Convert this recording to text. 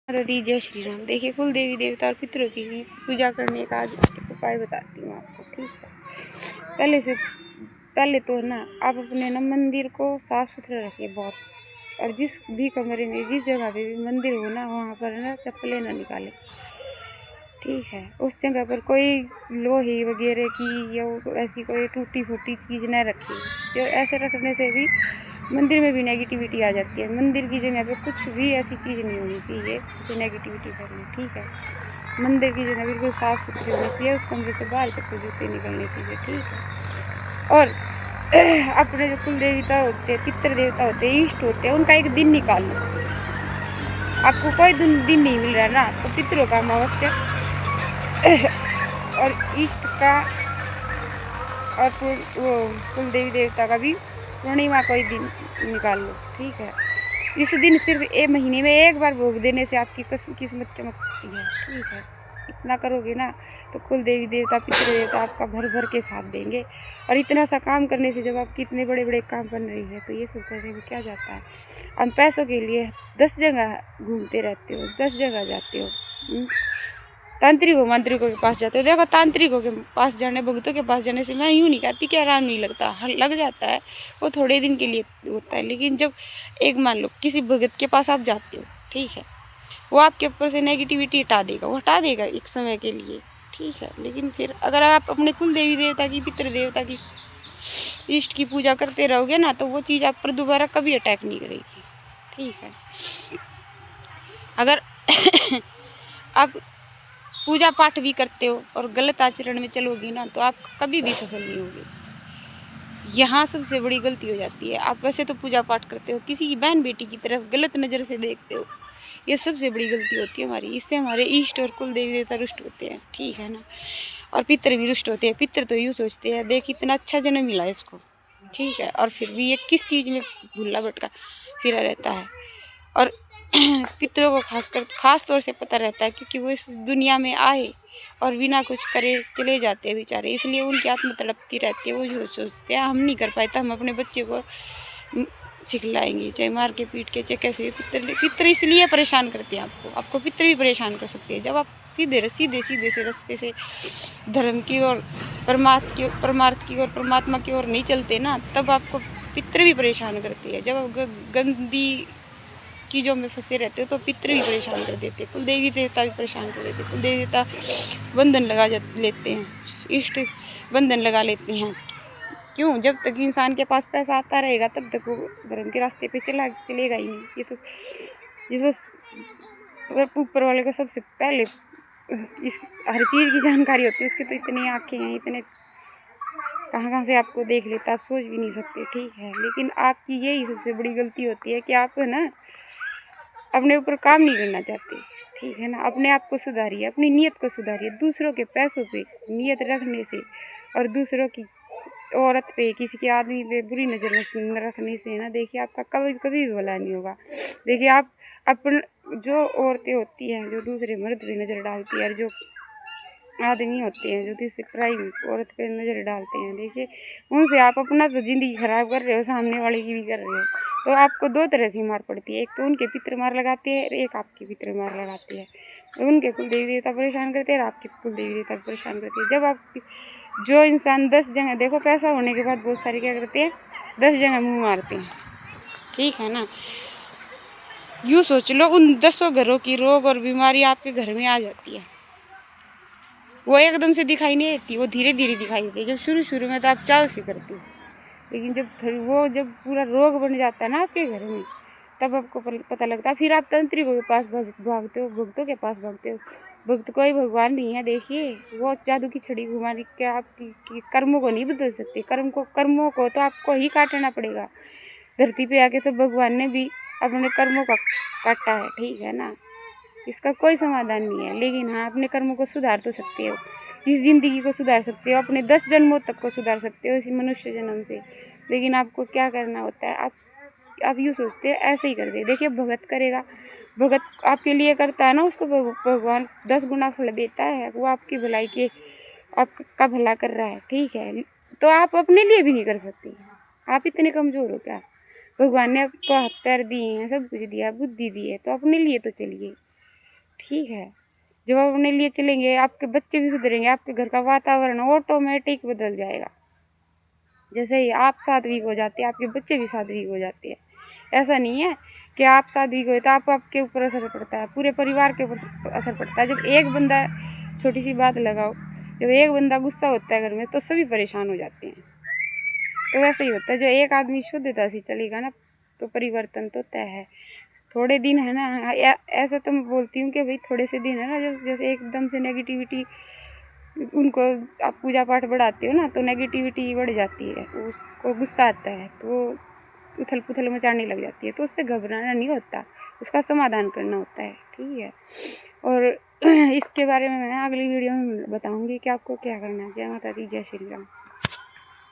माता दी जय श्री राम। देखिए, कुल देवी देवता और पितरों की पूजा करने का आज एक उपाय बताती हूँ आपको। ठीक है, पहले तो ना आप अपने ना मंदिर को साफ सुथरा रखिए बहुत। और जिस भी कमरे में जिस जगह पे भी मंदिर हो ना, वहाँ पर ना चप्पलें ना निकालें। ठीक है, उस जगह पर कोई लोहे वगैरह की या ऐसी कोई टूटी फूटी चीज़ न रखिए। जो ऐसे रखने से भी मंदिर में भी नेगेटिविटी आ जाती है। मंदिर की जगह पे कुछ भी ऐसी चीज़ नहीं होनी चाहिए जिससे नेगेटिविटी फैले। ठीक है, मंदिर की जगह बिल्कुल साफ़ सुथरी होनी चाहिए। उस कमरे से बाहर चप्पल जूते निकलने चाहिए। ठीक है, और अपने जो कुल देवता होते हैं, पितृ देवता होते हैं, इष्ट होते हैं, उनका एक दिन निकाल लो। आपको कोई दिन नहीं मिल रहा ना, तो पितरों का अमावस्या और इष्ट का और वो कुल देवी देवता का भी पूर्णिमा कोई दिन निकाल लो। ठीक है, इस दिन सिर्फ एक महीने में एक बार भोग देने से आपकी किस्मत चमक सकती है। ठीक है, इतना करोगे ना तो कुल देवी देवता पितृ देवता आपका भर भर के साथ देंगे। और इतना सा काम करने से जब आपकी इतने बड़े बड़े काम बन रही है, तो ये सब करने में क्या जाता है। हम पैसों के लिए 10 जगह घूमते रहते हो, 10 जगह जाते हो, तांत्रिकों मंत्रिकों के पास जाते हो। देखो, तांत्रिकों के पास जाने, भगतों के पास जाने से मैं यूँ नहीं कहती कि आराम नहीं लगता, लग जाता है, वो थोड़े दिन के लिए होता है। लेकिन जब एक मान लो किसी भगत के पास आप जाते हो, ठीक है, वो आपके ऊपर से नेगेटिविटी हटा देगा, वो हटा देगा एक समय के लिए। ठीक है, लेकिन फिर अगर आप अपने कुल देवी देवता की, पितृ देवता की, इष्ट की पूजा करते रहोगे ना, तो वो चीज़ आप पर दोबारा कभी अटैक नहीं करेगी। ठीक है, अगर आप पूजा पाठ भी करते हो और गलत आचरण में चलोगी ना, तो आप कभी भी सफल नहीं होगे। यहाँ सबसे बड़ी गलती हो जाती है। आप वैसे तो पूजा पाठ करते हो, किसी की बहन बेटी की तरफ गलत नज़र से देखते हो, ये सबसे बड़ी गलती होती है हमारी। इससे हमारे इष्ट और कुल देवी देवता रुष्ट होते हैं। ठीक है ना, और पितृ भी रुष्ट होते हैं। पितृ तो यूँ सोचते हैं, देख इतना अच्छा जन्म मिला इसको, ठीक है, और फिर भी ये किस चीज़ में भूला भटका फिरा रहता है। और पितरों को खास तौर से पता रहता है, क्योंकि वो इस दुनिया में आए और बिना कुछ करे चले जाते हैं बेचारे, इसलिए उनकी आत्मा तड़पती रहती है। वो जो सोचते हैं हम नहीं कर पाए तो हम अपने बच्चे को सिखलाएंगे, चाहे मार के पीट के, चाहे कैसे। पितर इसलिए परेशान करते हैं आपको पितर भी परेशान कर सकते हैं। जब आप सीधे से रास्ते से धर्म की और परमार्थ की और परमात्मा की ओर नहीं चलते ना, तब आपको पितर भी परेशान करते हैं। जब आप गंदी चीज़ों में फंसे रहते हो तो पितृ भी परेशान कर देते हैं, कुल देवी देवता भी परेशान कर देते हैं। कुल देवी देवता बंधन लेते हैं, इष्ट बंधन लगा लेते हैं। क्यों? जब तक इंसान के पास पैसा आता रहेगा तब तक वो धर्म के रास्ते पे चलेगा ही नहीं। ये तो ऊपर वाले को सबसे पहले हर चीज़ की जानकारी होती है। उसकी तो इतनी आँखें हैं, इतने कहाँ से आपको देख लेता, आप सोच भी नहीं सकते। ठीक है, लेकिन आपकी यही सबसे बड़ी गलती होती है कि आप ना अपने ऊपर काम नहीं करना चाहते। ठीक है ना, अपने आप को सुधारिए, अपनी नीयत को सुधारिए। दूसरों के पैसों पे नीयत रखने से और दूसरों की औरत पे, किसी के आदमी पे बुरी नज़र में रखने से ना, देखिए आपका कभी कभी भी भला नहीं होगा। देखिए, आप अपन जो औरतें होती हैं जो दूसरे मर्द पे नज़र डालती है, और जो आदमी होते हैं जो दूसरे प्राइम औरत पे नज़र डालते हैं, देखिए उनसे आप अपना तो ज़िंदगी ख़राब कर रहे हो, सामने वाले की भी कर रहे हो। तो आपको दो तरह से मार पड़ती है, एक तो उनके पितर मार लगाते हैं, एक आपके पितर मार लगाते हैं। तो उनके कुल देवी देवता परेशान करते हैं और आपके कुल देवी देवता परेशान करते हैं। जब आप जो इंसान 10 जगह, देखो पैसा होने के बाद बहुत सारे क्या करते हैं, 10 जगह मुँह मारते हैं। ठीक है ना, यूँ सोच लो, उन 10 घरों की रोग और बीमारी आपके घर में आ जाती है। वो एकदम से दिखाई नहीं देती, वो धीरे धीरे दिखाई देती है। जब शुरू में तो आप चाव से करते हो, लेकिन जब पूरा रोग बन जाता है ना आपके घर में, तब आपको पता लगता है। फिर आप तांत्रिकों के पास भागते हो, भक्तों के पास भागते हो। भक्त कोई भगवान नहीं है। देखिए, वो जादू की छड़ी घुमा के आपकी कर्मों को नहीं बदल सकते। कर्मों को तो आपको ही काटना पड़ेगा। धरती पे आके तो भगवान ने भी अपने कर्मों का काटा है। ठीक है ना, इसका कोई समाधान नहीं है। लेकिन हाँ, अपने कर्मों को सुधार तो सकते हो, इस ज़िंदगी को सुधार सकते हो, अपने 10 जन्मों तक को सुधार सकते हो इसी मनुष्य जन्म से। लेकिन आपको क्या करना होता है, आप यूँ सोचते हैं ऐसे ही कर दे। देखिए, भगत करेगा, भगत आपके लिए करता है ना, उसको भगवान 10 गुना फल देता है। वो आपकी भलाई के, आपका भला कर रहा है। ठीक है, तो आप अपने लिए भी नहीं कर सकते। आप इतने कमज़ोर हो क्या? भगवान ने आपको हाथ पैर दिए हैं, सब कुछ दिया, बुद्धि दी है, तो अपने लिए तो चलिए। ठीक है, जब आप अपने लिए चलेंगे आपके बच्चे भी सुधरेंगे, आपके घर का वातावरण ऑटोमेटिक बदल जाएगा। जैसे ही आप सात्विक हो जाते हैं आपके बच्चे भी सात्विक हो जाते हैं। ऐसा नहीं है कि आप सात्विक हो तो आपके ऊपर असर पड़ता है, पूरे परिवार के ऊपर असर पड़ता है। जब एक बंदा, छोटी सी बात लगाओ, जब एक बंदा गुस्सा होता है घर में तो सभी परेशान हो जाते हैं। तो वैसे ही होता है, जो एक आदमी शुद्धता से चलेगा ना तो परिवर्तन तो तय है। थोड़े दिन है ना, ऐसा तो मैं बोलती हूँ कि भाई थोड़े से दिन है ना, जैसे एकदम से नेगेटिविटी, उनको आप पूजा पाठ बढ़ाते हो ना तो नेगेटिविटी बढ़ जाती है, उसको गुस्सा आता है तो उथल पुथल मचाने लग जाती है। तो उससे घबराना नहीं होता, उसका समाधान करना होता है, ठीक है। और इसके बारे में मैं अगली वीडियो में बताऊंगी कि आपको क्या करना है। जय माता दी, जय श्री राम।